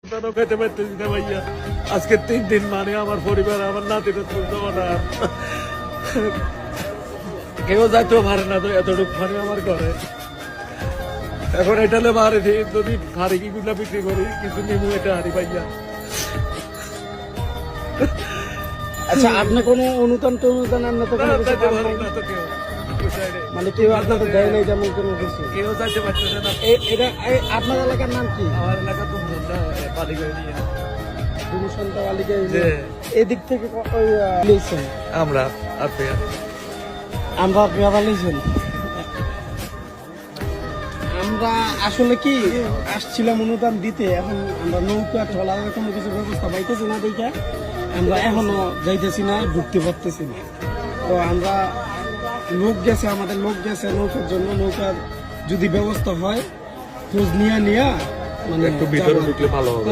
খেতে পারতেছি না ভাইয়া। আজকে 3 দিন মানে আমার পরিবার, আমার নাতিটা চলতে পারে না। কেউ যাইতেও পারে না, তো এতটুকু পানি আমার ঘরে। এখন এটা বাড়ি যদি হাড়ি গুলা বিক্রি করি কিছু নিবো, এটা হাড়ি ভাইয়া। আচ্ছা, আপনি কোনো অনুদান আপনি তো কোনো কিছু পান নাই? না তো কেউ, মানে কেউ আপনাকে দেয় নাই তেমন কোনো কিছু? কেউ যাইতে পারতেছে না। এটা আপনার এলাকার নাম কি? আমার এলাকা তো পালিগঞ্জ নিয়ে দুমসন্তা বালিকা যে এদিক থেকে লিয়েছেন আমরা আর পেয়ার আমরা পেয়ারা লিয়েছেন। আমরা আসলে কি আসছিলাম অনুদান দিতে, এখন আমরা নৌকা ট্রলারের কোনো কিছু ব্যবস্থা পাইতেছি না দেখে আমরা এখনো যাইতেছি না, ঢুকতে পারতেছি না। তো আমরা লোক গেছে, আমাদের লোক গেছে নৌকার জন্য, নৌকার যদি ব্যবস্থা হয় খোঁজ নিয়ে মানে একটু ভিতরে ঢুকলে ভালো হবে।